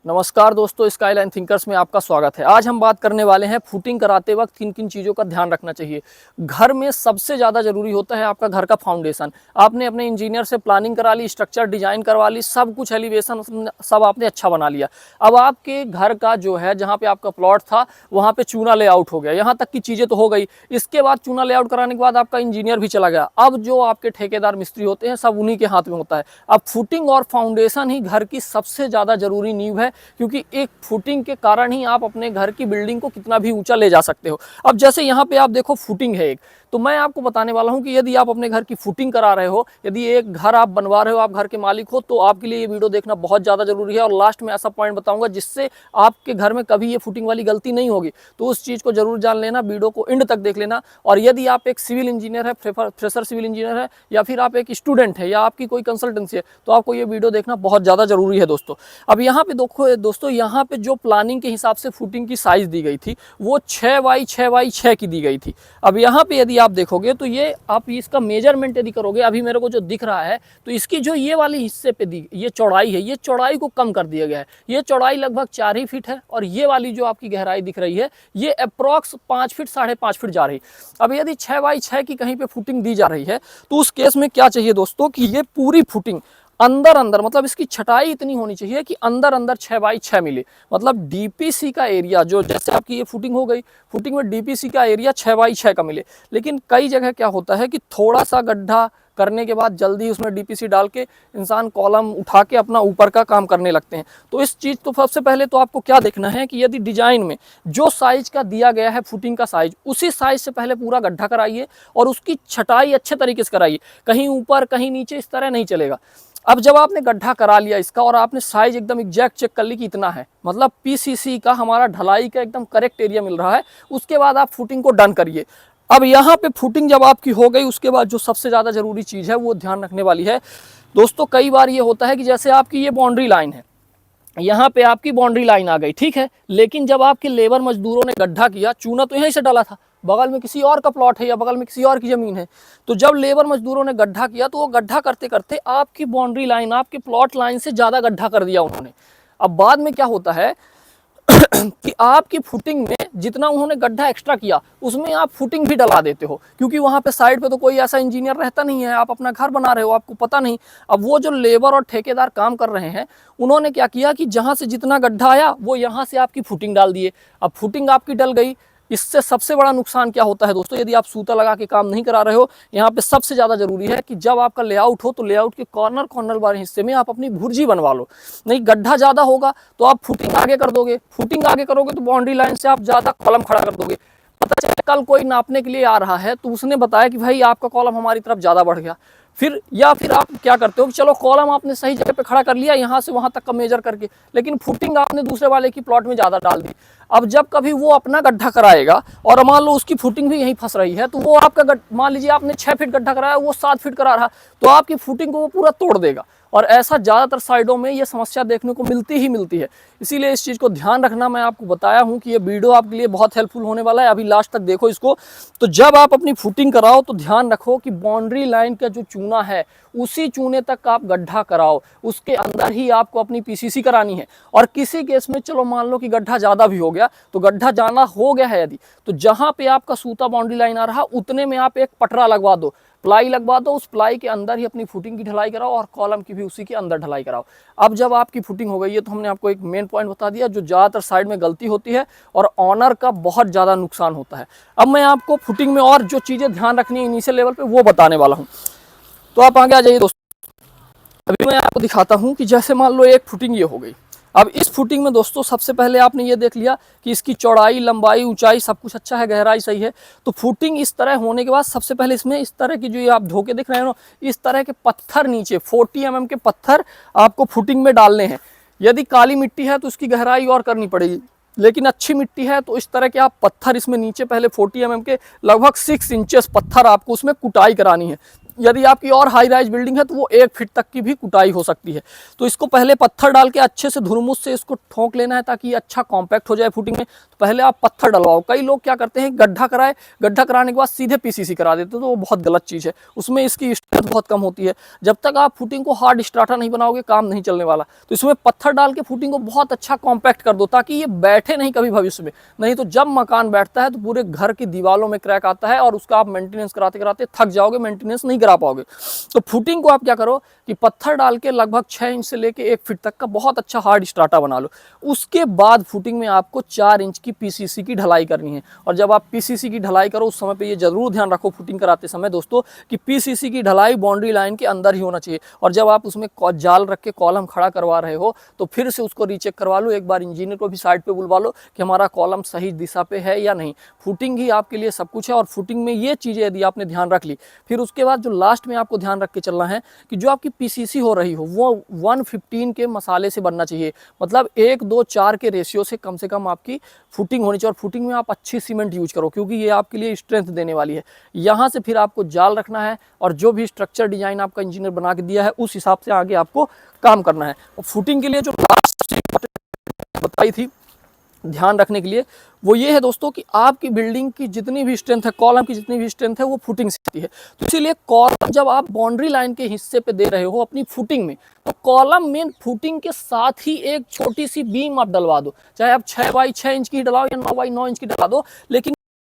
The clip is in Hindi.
नमस्कार दोस्तों, स्काईलाइन थिंकर्स में आपका स्वागत है। आज हम बात करने वाले हैं फुटिंग कराते वक्त किन किन चीज़ों का ध्यान रखना चाहिए। घर में सबसे ज़्यादा ज़रूरी होता है आपका घर का फाउंडेशन। आपने अपने इंजीनियर से प्लानिंग करा ली, स्ट्रक्चर डिजाइन करवा ली, सब कुछ एलिवेशन सब आपने अच्छा बना लिया। अब आपके घर का जो है, जहाँ पे आपका प्लॉट था वहाँ पे चूना लेआउट हो गया, यहाँ तक की चीज़ें तो हो गई। इसके बाद चूना लेआउट कराने के बाद आपका इंजीनियर भी चला गया। अब जो आपके ठेकेदार मिस्त्री होते हैं सब उन्हीं के हाथ में होता है। अब फुटिंग और फाउंडेशन ही घर की सबसे ज़्यादा ज़रूरी नींव है, क्योंकि एक फुटिंग के कारण ही आप अपने घर की बिल्डिंग को कितना भी ऊंचा ले जा सकते हो। अब जैसे यहाँ पे आप देखो फुटिंग है एक, तो मैं आपको बताने वाला हूँ कि यदि आप अपने घर की फुटिंग करा रहे हो, यदि एक घर आप बनवा रहे हो, आप घर के मालिक हो, तो आपके लिए ये वीडियो देखना बहुत ज़्यादा जरूरी है। और लास्ट में ऐसा पॉइंट बताऊंगा जिससे आपके घर में कभी ये फुटिंग वाली गलती नहीं होगी, तो उस चीज़ को जरूर जान लेना, वीडियो को एंड तक देख लेना। और यदि आप एक सिविल इंजीनियर है, फ्रेशर सिविल इंजीनियर है, या फिर आप एक स्टूडेंट है, या आपकी कोई कंसल्टेंसी है, तो आपको ये वीडियो देखना बहुत ज़्यादा जरूरी है दोस्तों। अब यहाँ पे देखो दोस्तों, यहाँ पे जो प्लानिंग के हिसाब से फुटिंग की साइज दी गई थी वो 6x6x6 की दी गई थी। अब यहाँ पे यदि आप देखोगे तो ये आप इसका मेजरमेंट यदि करोगे, अभी मेरे को जो दिख रहा है, तो इसकी जो ये वाली हिस्से पे दी ये चौड़ाई है, ये चौड़ाई को कम कर दिया गया है। ये चौड़ाई लगभग 4 ही फीट है, और ये वाली जो आपकी गहराई दिख रही है ये अप्रॉक्स 5 फीट 5.5 फीट जा रही। अब यदि 6x6 की कहीं पे फुटिंग दी जा रही है, तो उस केस में क्या चाहिए दोस्तों कि ये पूरी फुटिंग अंदर अंदर, मतलब इसकी छटाई इतनी होनी चाहिए कि अंदर अंदर 6x6 मिले। मतलब डीपीसी का एरिया, जो जैसे आपकी ये फुटिंग हो गई, फुटिंग में डीपीसी का एरिया 6x6 का मिले। लेकिन कई जगह क्या होता है कि थोड़ा सा गड्ढा करने के बाद जल्दी उसमें डीपीसी डाल के इंसान कॉलम उठा के अपना ऊपर का काम करने लगते हैं। तो इस चीज़ तो सबसे पहले तो आपको क्या देखना है कि यदि डिजाइन में जो साइज का दिया गया है फुटिंग का साइज, उसी साइज से पहले पूरा गड्ढा कराइए और उसकी छटाई अच्छे तरीके से कराइए। कहीं ऊपर कहीं नीचे इस तरह नहीं चलेगा। अब जब आपने गड्ढा करा लिया इसका और आपने साइज एकदम एग्जैक्ट चेक कर ली कि इतना है, मतलब पीसीसी का हमारा ढलाई का एकदम करेक्ट एरिया मिल रहा है, उसके बाद आप फुटिंग को डन करिए। अब यहाँ पे फुटिंग जब आपकी हो गई, उसके बाद जो सबसे ज़्यादा ज़रूरी चीज़ है वो ध्यान रखने वाली है दोस्तों। कई बार ये होता है कि जैसे आपकी ये बाउंड्री लाइन है, यहाँ पे आपकी बाउंड्री लाइन आ गई, ठीक है, लेकिन जब आपके लेबर मजदूरों ने गड्ढा किया, चूना तो यहीं से डाला था, बगल में किसी और का प्लॉट है या बगल में किसी और की ज़मीन है, तो जब लेबर मजदूरों ने गड्ढा किया तो वो गड्ढा करते करते आपकी बाउंड्री लाइन, आपके प्लॉट लाइन से ज़्यादा गड्ढा कर दिया उन्होंने। अब बाद में क्या होता है कि आपकी फुटिंग में जितना उन्होंने गड्ढा एक्स्ट्रा किया उसमें आप फुटिंग भी डला देते हो, क्योंकि वहाँ पे साइड पे तो कोई ऐसा इंजीनियर रहता नहीं है, आप अपना घर बना रहे हो, आपको पता नहीं। अब वो जो लेबर और ठेकेदार काम कर रहे हैं, उन्होंने क्या किया कि जहाँ से जितना गड्ढा आया वो यहाँ से आपकी फुटिंग डाल दिए। अब फुटिंग आपकी डल गई। इससे सबसे बड़ा नुकसान क्या होता है दोस्तों, यदि आप सूता लगा के काम नहीं करा रहे हो, यहाँ पे सबसे ज़्यादा जरूरी है कि जब आपका लेआउट हो तो लेआउट के कॉर्नर कॉर्नर वाले हिस्से में आप अपनी भुर्जी बनवा लो। नहीं, गड्ढा ज़्यादा होगा तो आप फुटिंग आगे कर दोगे, फुटिंग आगे करोगे तो बाउंड्री लाइन से आप ज़्यादा कॉलम खड़ा कर दोगे। पता चले कल कोई नापने के लिए आ रहा है तो उसने बताया कि भाई आपका कॉलम हमारी तरफ ज़्यादा बढ़ गया, फिर आप क्या करते हो कि चलो कॉलम आपने सही जगह पे खड़ा कर लिया, यहाँ से वहाँ तक का मेजर करके, लेकिन फुटिंग आपने दूसरे वाले की प्लॉट में ज़्यादा डाल दी। अब जब कभी वो अपना गड्ढा कराएगा और मान लो उसकी फुटिंग भी यहीं फंस रही है, तो वो आपका मान लीजिए आपने 6 फीट गड्ढा कराया, वो 7 फीट करा रहा, तो आपकी फुटिंग को वो पूरा तोड़ देगा। और ऐसा ज़्यादातर साइडों में ये समस्या देखने को मिलती ही मिलती है। इसीलिए इस चीज़ को ध्यान रखना। मैं आपको बताया हूँ कि ये वीडियो आपके लिए बहुत हेल्पफुल होने वाला है, अभी लास्ट तक देखो इसको। तो जब आप अपनी फुटिंग कराओ तो ध्यान रखो कि बाउंड्री लाइन का जो चूना है उसी चूने तक आप गड्ढा कराओ, उसके अंदर ही आपको अपनी पीसीसी करानी है। और किसी केस में चलो मान लो कि गड्ढा ज़्यादा भी हो गया, तो गड्ढा जाना हो गया है यदि, तो जहाँ पे आपका सूता बाउंड्री लाइन आ रहा उतने में आप एक पटरा लगवा दो, प्लाई लगवा दो, उस प्लाई के अंदर ही अपनी फुटिंग की ढलाई कराओ और कॉलम की भी उसी के अंदर ढलाई कराओ। अब जब आपकी फुटिंग हो गई है तो हमने आपको एक मेन पॉइंट बता दिया जो ज़्यादातर साइड में गलती होती है और ऑनर का बहुत ज़्यादा नुकसान होता है। अब मैं आपको फुटिंग में और जो चीज़ें ध्यान रखनी है इनिशियल लेवल पे वो बताने वाला हूँ, तो आप आगे आ जाइए दोस्तों। अभी मैं आपको दिखाता हूँ कि जैसे मान लो एक फुटिंग ये हो गई। अब इस फुटिंग में दोस्तों सबसे पहले आपने ये देख लिया कि इसकी चौड़ाई, लंबाई, ऊंचाई सब कुछ अच्छा है, गहराई सही है। तो फुटिंग इस तरह होने के बाद सबसे पहले इसमें इस तरह की जो ये आप धोके दिख रहे हैं ना, इस तरह के पत्थर नीचे 40 mm के पत्थर आपको फुटिंग में डालने हैं। यदि काली मिट्टी है तो उसकी गहराई और करनी पड़ेगी, लेकिन अच्छी मिट्टी है तो इस तरह के आप पत्थर इसमें नीचे पहले 40 mm के लगभग 6 इंचेस पत्थर आपको उसमें कुटाई करानी है। यदि आपकी और हाई राइज बिल्डिंग है तो वो 1 फीट तक की भी कुटाई हो सकती है। तो इसको पहले पत्थर डाल के अच्छे से धुरमुस से इसको ठोक लेना है ताकि ये अच्छा कॉम्पैक्ट हो जाए फुटिंग में। तो पहले आप पत्थर डलवाओ। कई लोग क्या करते हैं, गड्ढा कराए, गड्ढा कराने के बाद सीधे पीसीसी करा देते हैं, तो वो बहुत गलत चीज़ है। उसमें इसकी स्ट्रेंथ बहुत कम होती है। जब तक आप फुटिंग को हार्ड स्ट्राटा नहीं बनाओगे काम नहीं चलने वाला। तो इसमें पत्थर डाल के फुटिंग को बहुत अच्छा कॉम्पैक्ट कर दो ताकि ये बैठे नहीं कभी भविष्य में। नहीं तो जब मकान बैठता है तो पूरे घर की दीवारों में क्रैक आता है और उसका आप मेंटेनेंस कराते कराते थक जाओगे, मेंटेनेंस नहीं करा पाओगे। तो फुटिंग को आप क्या करो कि पत्थर डाल के लगभग 6 इंच से लेके 1 फीट तक का बहुत अच्छा हार्ड स्ट्राटा बना लो। उसके बाद फुटिंग में आपको 4 इंच की पीसीसी की ढलाई करनी है। और जब आप पीसीसी की ढलाई करो उस समय पे ये जरूर ध्यान रखो फुटिंग कराते समय दोस्तों कि पीसीसी की ढलाई बाउंड्री लाइन के अंदर ही होना चाहिए। और जब आप उसमें जाल रख के कॉलम खड़ा करवा रहे हो तो फिर से उसको रीचेक करवा लो, एक बार इंजीनियर को भी साइड पे बुलवा लो कि हमारा कॉलम सही दिशा पे है या नहीं। फुटिंग ही आपके लिए सब कुछ है और फुटिंग में ये चीज़ें यदि आपने ध्यान रख ली, फिर उसके बाद जो लास्ट में आपको ध्यान रख के चलना है कि जो आपकी पीसीसी हो रही हो वो 115 के मसाले से बनना चाहिए। मतलब 1 2 4 के रेशियो से कम आपकी फुटिंग होनी चाहिए। और फुटिंग में आप अच्छी सीमेंट यूज करो क्योंकि ये आपके लिए स्ट्रेंथ देने वाली है। यहाँ से फिर आपको जाल रखना है और जो भी स्ट्रक्चर डिजाइन आपका इंजीनियर बना के दिया है उस हिसाब से आगे आपको काम करना है। और फुटिंग के लिए जो लास्ट बताई थी ध्यान रखने के लिए वो ये है दोस्तों कि आपकी बिल्डिंग की जितनी भी स्ट्रेंथ है, कॉलम की जितनी भी स्ट्रेंथ है वो फुटिंग से आती है। तो इसीलिए कॉलम जब आप बाउंड्री लाइन के हिस्से पे दे रहे हो अपनी फुटिंग में, तो कॉलम में फुटिंग के साथ ही एक छोटी सी बीम आप डलवा दो। चाहे आप 6 बाई 6 इंच की डलाओ या 9 बाई 9 इंच की डला दो, लेकिन